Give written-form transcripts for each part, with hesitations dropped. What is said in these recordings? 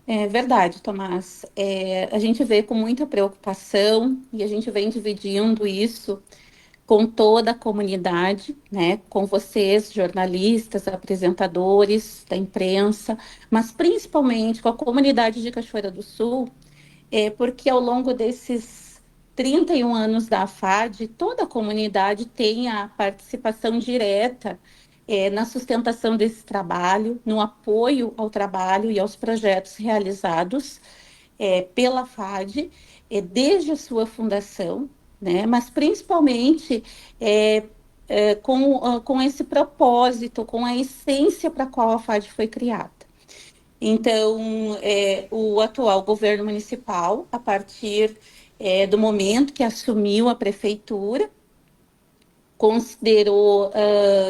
É verdade, Tomás. A gente vê com muita preocupação e a gente vem dividindo isso com toda a comunidade, né? Com vocês, jornalistas, apresentadores da imprensa, mas principalmente com a comunidade de Cachoeira do Sul, porque ao longo desses 31 anos da AFAD, toda a comunidade tem a participação direta na sustentação desse trabalho, no apoio ao trabalho e aos projetos realizados pela FAD, desde a sua fundação, né? Mas principalmente com esse propósito, com a essência para a qual a FAD foi criada. Então, o atual governo municipal, a partir do momento que assumiu a prefeitura, considerou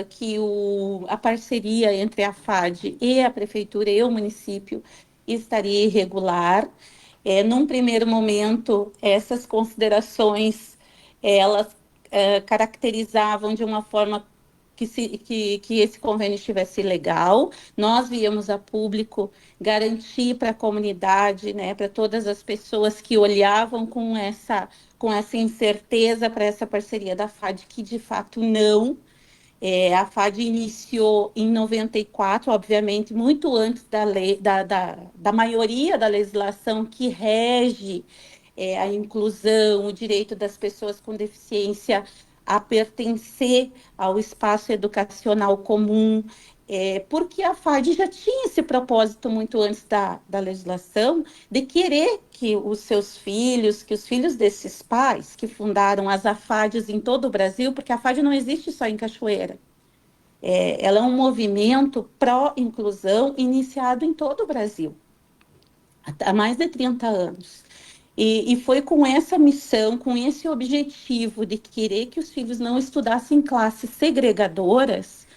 que a parceria entre a FAD e a prefeitura e o município estaria irregular. Num primeiro momento, essas considerações elas caracterizavam de uma forma que esse convênio estivesse legal. Nós viemos a público garantir para a comunidade, né, para todas as pessoas que olhavam com essa incerteza para essa parceria da FAD, que de fato não. A FAD iniciou em 94, obviamente, muito antes da lei, da maioria da legislação que rege a inclusão, o direito das pessoas com deficiência a pertencer ao espaço educacional comum, porque a FAD já tinha esse propósito muito antes da legislação de querer que os seus filhos, que os filhos desses pais que fundaram as AFADs em todo o Brasil, porque a FAD não existe só em Cachoeira, ela é um movimento pró-inclusão iniciado em todo o Brasil, há mais de 30 anos. E foi com essa missão, com esse objetivo de querer que os filhos não estudassem em classes segregadoras,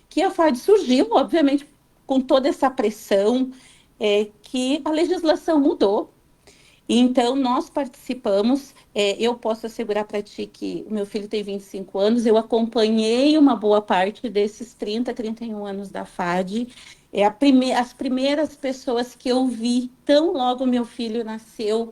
que a FAD surgiu, obviamente, com toda essa pressão, que a legislação mudou. Então, nós participamos, eu posso assegurar para ti que o meu filho tem 25 anos, eu acompanhei uma boa parte desses 31 anos da FAD. As primeiras pessoas que eu vi, tão logo meu filho nasceu,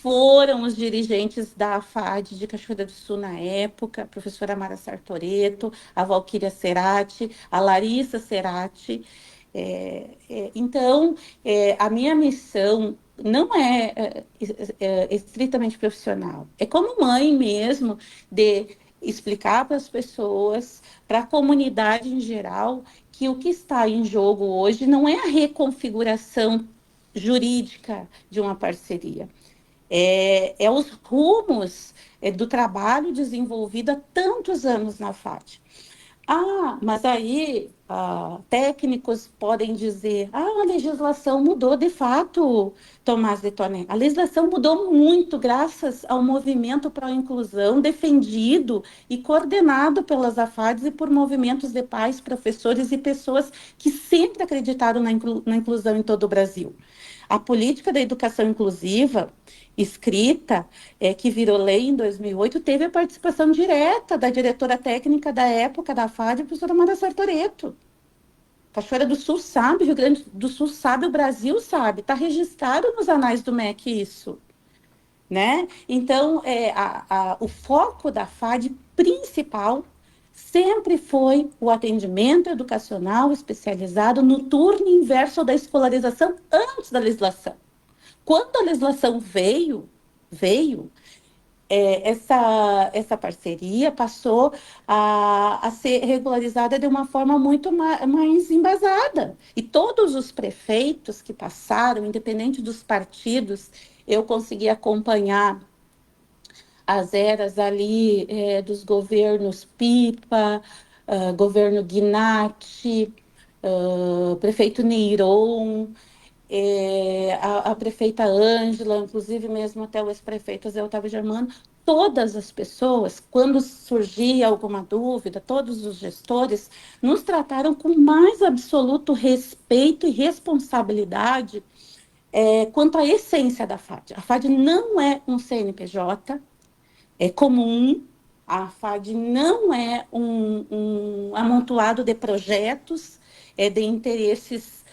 foram os dirigentes da FAD de Cachoeira do Sul na época, a professora Mara Sartoreto, a Valquíria Cerati, a Larissa Cerati. Então, a minha missão não é estritamente profissional. É como mãe mesmo, de explicar para as pessoas, para a comunidade em geral, que o que está em jogo hoje não é a reconfiguração jurídica de uma parceria, é os rumos do trabalho desenvolvido há tantos anos na FAT. Mas aí técnicos podem dizer, a legislação mudou de fato, Tomás de Toné. A legislação mudou muito graças ao movimento para a inclusão defendido e coordenado pelas AFADs e por movimentos de pais, professores e pessoas que sempre acreditaram na inclusão em todo o Brasil. A política da educação inclusiva, escrita, que virou lei em 2008, teve a participação direta da diretora técnica da época da FAD, a professora Mara Sartoreto. Cachoeira do Sul sabe, Rio Grande do Sul sabe, o Brasil sabe, está registrado nos anais do MEC isso. Né? Então, o foco da FAD principal sempre foi o atendimento educacional especializado no turno inverso da escolarização antes da legislação. Quando a legislação veio, essa parceria passou a ser regularizada de uma forma muito mais embasada. E todos os prefeitos que passaram, independente dos partidos, eu consegui acompanhar as eras ali dos governos Pipa, governo Gnatti, prefeito Neyron, a prefeita Ângela, inclusive mesmo até o ex-prefeito Zé Otávio Germano, todas as pessoas, quando surgia alguma dúvida, todos os gestores nos trataram com mais absoluto respeito e responsabilidade quanto à essência da FAD. A FAD não é um CNPJ, comum, a FAD não é um amontoado de projetos, de interesses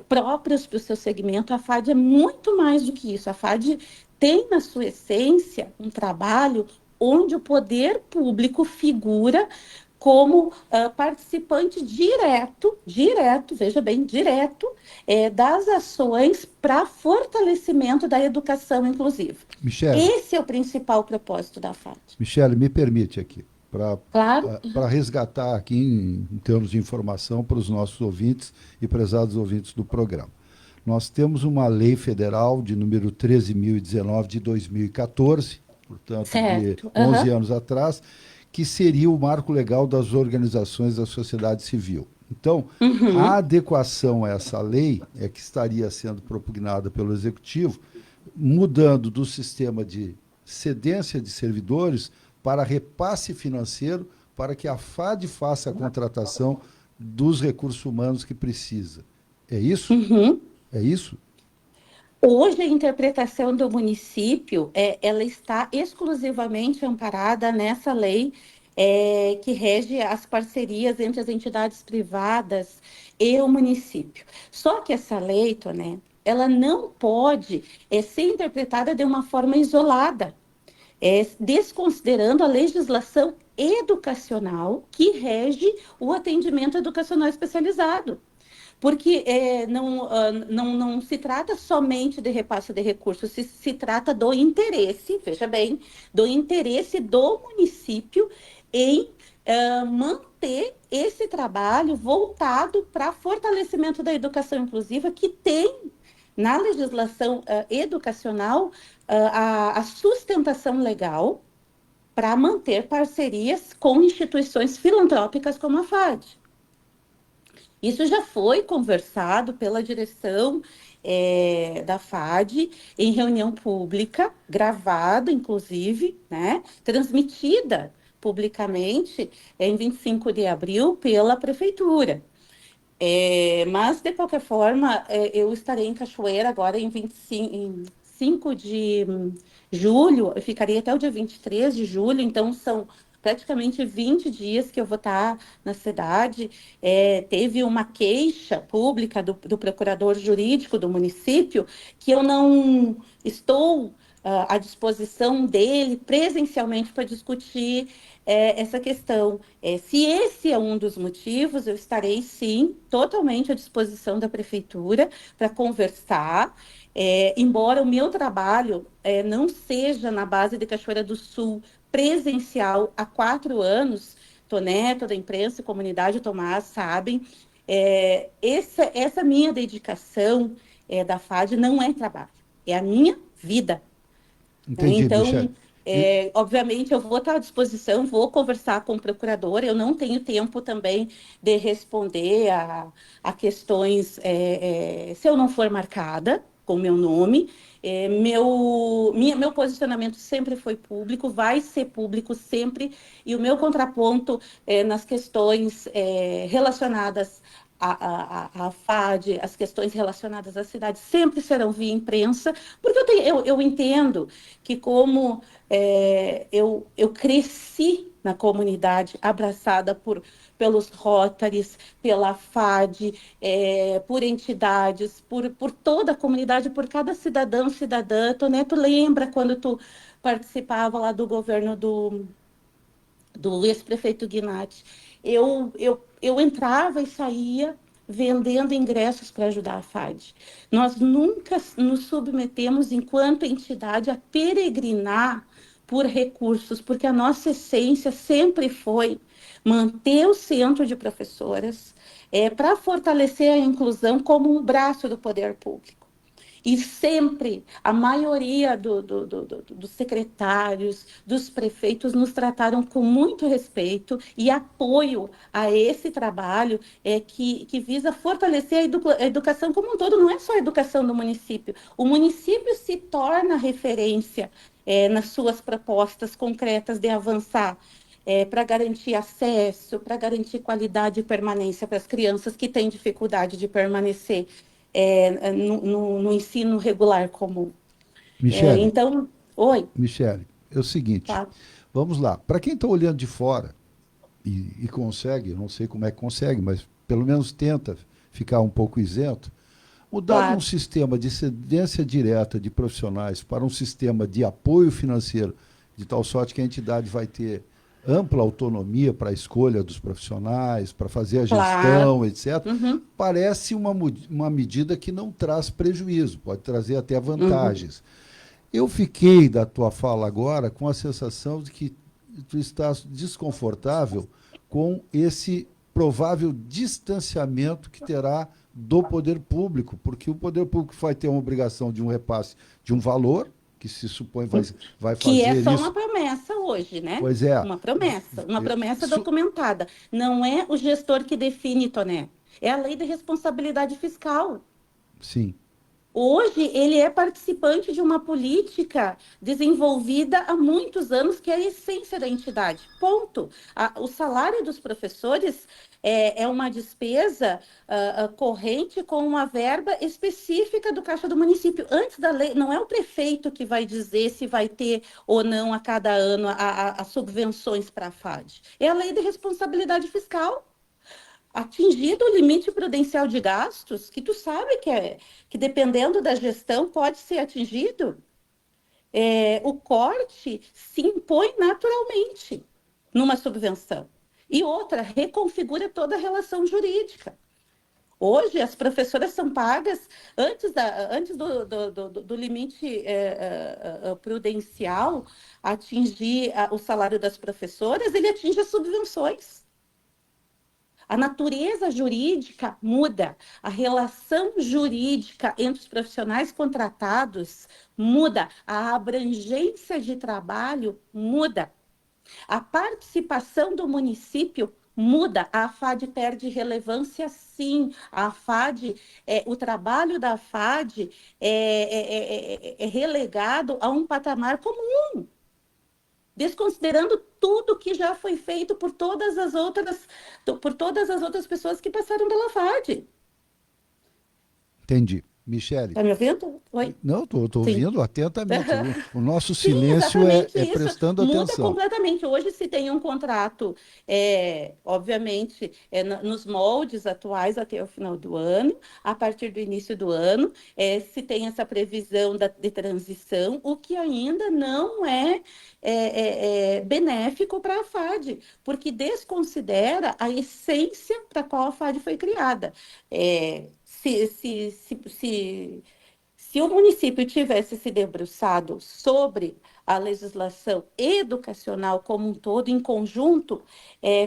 próprios para o seu segmento. A FAD é muito mais do que isso. A FAD tem na sua essência um trabalho onde o poder público figura como participante direto, veja bem, direto, das ações para fortalecimento da educação inclusiva. Michele, Esse é o principal propósito da FAD. Michele, me permite aqui, Claro. para resgatar aqui em termos de informação para os nossos ouvintes e prezados ouvintes do programa. Nós temos uma lei federal de número 13.019 de 2014, portanto, de Certo. 11 Aham. anos atrás, que seria o marco legal das organizações da sociedade civil. Então, a Uhum. adequação a essa lei é que estaria sendo propugnada pelo Executivo, mudando do sistema de cedência de servidores para repasse financeiro para que a FAD faça a contratação dos recursos humanos que precisa. É isso? Uhum. É isso? Hoje, a interpretação do município, ela está exclusivamente amparada nessa lei, que rege as parcerias entre as entidades privadas e o município. Só que essa lei, Toné, ela não pode ser interpretada de uma forma isolada, desconsiderando a legislação educacional que rege o atendimento educacional especializado. Porque não se trata somente de repasse de recursos, se trata do interesse, veja bem, do interesse do município em manter esse trabalho voltado para fortalecimento da educação inclusiva, que tem na legislação educacional a sustentação legal para manter parcerias com instituições filantrópicas como a FAD. Isso já foi conversado pela direção da FAD em reunião pública, gravada, inclusive, né, transmitida publicamente em 25 de abril pela Prefeitura. Mas, de qualquer forma, eu estarei em Cachoeira agora em 25, em 5 de julho, eu ficaria até o dia 23 de julho, então são praticamente 20 dias que eu vou estar na cidade. Teve uma queixa pública do procurador jurídico do município que eu não estou à disposição dele presencialmente para discutir essa questão. Se esse é um dos motivos, eu estarei sim totalmente à disposição da prefeitura para conversar. Embora o meu trabalho não seja na base de Cachoeira do Sul presencial há 4 anos, Toné, toda a imprensa e comunidade Tomás sabem, essa minha dedicação da FAD não é trabalho, é a minha vida. Né? Entendi, Michele. Então, obviamente, eu vou estar à disposição, vou conversar com o procurador. Eu não tenho tempo também de responder a questões se eu não for marcada com meu nome. Meu posicionamento sempre foi público, vai ser público sempre, e o meu contraponto nas questões relacionadas à FAD, as questões relacionadas à cidade, sempre serão via imprensa, porque eu entendo que como eu cresci na comunidade, abraçada pelos Rotaries, pela FAD, por entidades, por toda a comunidade, por cada cidadão, cidadã. Tu lembra quando tu participava lá do governo do ex-prefeito Guinatti? Eu entrava e saía vendendo ingressos para ajudar a FAD. Nós nunca nos submetemos, enquanto entidade, a peregrinar por recursos, porque a nossa essência sempre foi manter o centro de professoras para fortalecer a inclusão como um braço do poder público. E sempre a maioria dos secretários, dos prefeitos, nos trataram com muito respeito e apoio a esse trabalho que visa fortalecer a educação como um todo, não é só a educação do município. O município se torna referência nas suas propostas concretas de avançar. Para garantir acesso, para garantir qualidade e permanência para as crianças que têm dificuldade de permanecer no ensino regular comum. Michele, Então, oi, Michele, é o seguinte, tá? vamos lá. Para quem está olhando de fora e consegue, eu não sei como é que consegue, mas pelo menos tenta ficar um pouco isento, Mudar de um claro, sistema de cedência direta de profissionais para um sistema de apoio financeiro, de tal sorte que a entidade vai ter ampla autonomia para a escolha dos profissionais, para fazer a claro. gestão, etc., Uhum, parece uma medida que não traz prejuízo, pode trazer até uhum. vantagens. Eu fiquei, da tua fala agora, com a sensação de que tu estás desconfortável com esse provável distanciamento que terá do poder público, porque o poder público vai ter uma obrigação de um repasse de um valor, que se supõe vai Que é fazer só uma isso. promessa hoje, né? Pois é, Uma promessa isso, documentada. Não é o gestor que define, Toné. É a lei de responsabilidade fiscal. sim, Hoje, ele é participante de uma política desenvolvida há muitos anos, que é a essência da entidade. Ponto. O salário dos professores é uma despesa corrente com uma verba específica do caixa do município. Antes da lei, não é o prefeito que vai dizer se vai ter ou não a cada ano as subvenções para a FAD. É a lei de responsabilidade fiscal. Atingido o limite prudencial de gastos, que tu sabe que dependendo da gestão pode ser atingido, o corte se impõe naturalmente numa subvenção. E outra, reconfigura toda a relação jurídica. Hoje, as professoras são pagas antes do limite prudencial atingir o salário das professoras, ele atinge as subvenções. A natureza jurídica muda, a relação jurídica entre os profissionais contratados muda, a abrangência de trabalho muda, a participação do município muda, a FAD perde relevância, sim. A FAD, o trabalho da FAD é relegado a um patamar comum, desconsiderando tudo que já foi feito por todas as outras pessoas que passaram pela FAD. entendi. Michele, Tá me ouvindo? Oi? não, estou Sim. ouvindo atentamente. O nosso Sim, silêncio exatamente é isso. prestando Muda atenção. completamente. Hoje se tem um contrato, obviamente, nos moldes atuais até o final do ano, a partir do início do ano, se tem essa previsão de transição, o que ainda não é benéfico para a FAD, porque desconsidera a essência para a qual a FAD foi criada. Se o município tivesse se debruçado sobre a legislação educacional como um todo, em conjunto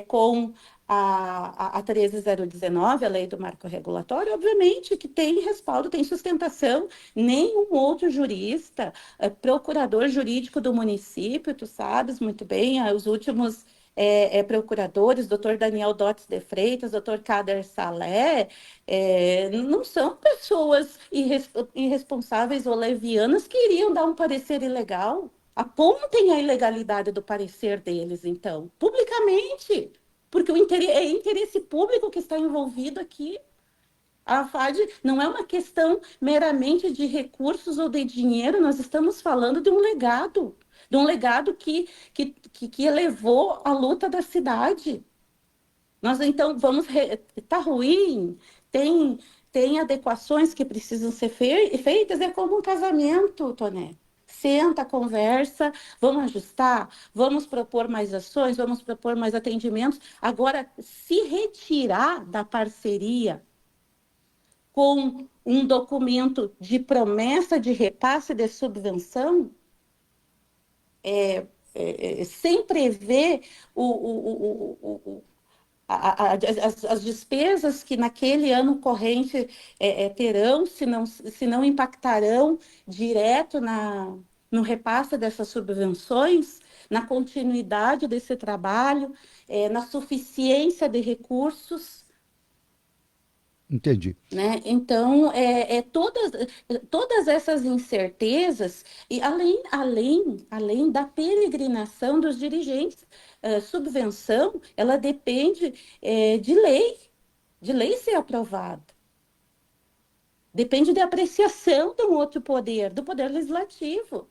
com a 13019, a lei do marco regulatório, obviamente que tem respaldo, tem sustentação, nenhum outro jurista, procurador jurídico do município, tu sabes muito bem, os últimos procuradores, doutor Daniel Dotes de Freitas, doutor Kader Salé, não são pessoas irresponsáveis ou levianas que iriam dar um parecer ilegal. Apontem a ilegalidade do parecer deles, então, publicamente, porque é interesse público que está envolvido aqui. A FAD não é uma questão meramente de recursos ou de dinheiro, nós estamos falando de um legado que elevou a luta da cidade. Nós então vamos. Está ruim, tem, tem adequações que precisam ser feitas, é como um casamento, Toné. Senta, conversa, vamos ajustar, vamos propor mais ações, vamos propor mais atendimentos. Agora, se retirar da parceria com um documento de promessa de repasse de subvenção, sem prever as despesas que naquele ano corrente terão, se não impactarão direto no repasse dessas subvenções, na continuidade desse trabalho, na suficiência de recursos. Entendi. Né? Então, todas essas incertezas, e além da peregrinação dos dirigentes, subvenção, ela depende de lei ser aprovada. Depende da apreciação de um outro poder, do poder legislativo.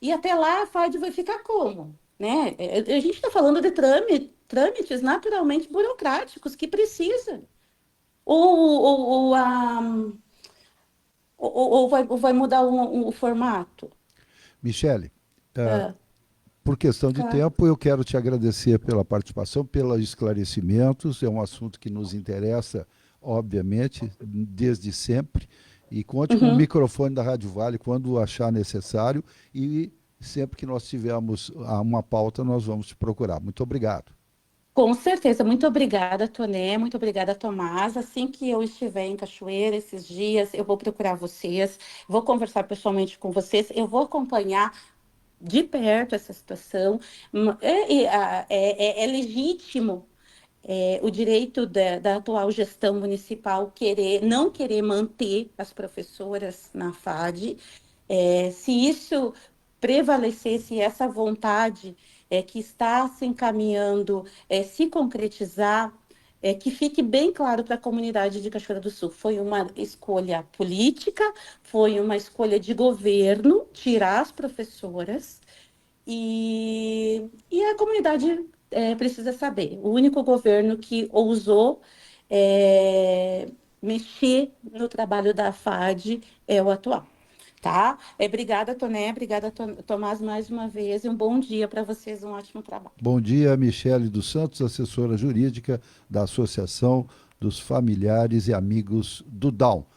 E até lá a FAD vai ficar como? Né? A gente está falando de trâmites naturalmente burocráticos que precisam. Ou ou vai mudar o formato? Michele, Ah, por questão de claro. tempo, eu quero te agradecer pela participação, pelos esclarecimentos. É um assunto que nos interessa, obviamente, desde sempre. E conte com o Uhum. microfone da Rádio Vale quando achar necessário. E sempre que nós tivermos uma pauta, nós vamos te procurar. Muito obrigado. Com certeza. Muito obrigada, Tonê. Muito obrigada, Tomás. Assim que eu estiver em Cachoeira esses dias, eu vou procurar vocês, vou conversar pessoalmente com vocês, eu vou acompanhar de perto essa situação. É legítimo o direito da atual gestão municipal não querer manter as professoras na FAD. Se isso prevalecer, se essa vontade que está se encaminhando se concretizar, que fique bem claro para a comunidade de Cachoeira do Sul. Foi uma escolha política, foi uma escolha de governo tirar as professoras, e a comunidade precisa saber. O único governo que ousou mexer no trabalho da FAD é o atual. Tá? Obrigada, Toné. Obrigada, Tomás, mais uma vez. E um bom dia para vocês. Um ótimo trabalho. Bom dia, Michele dos Santos, assessora jurídica da Associação dos Familiares e Amigos do Down.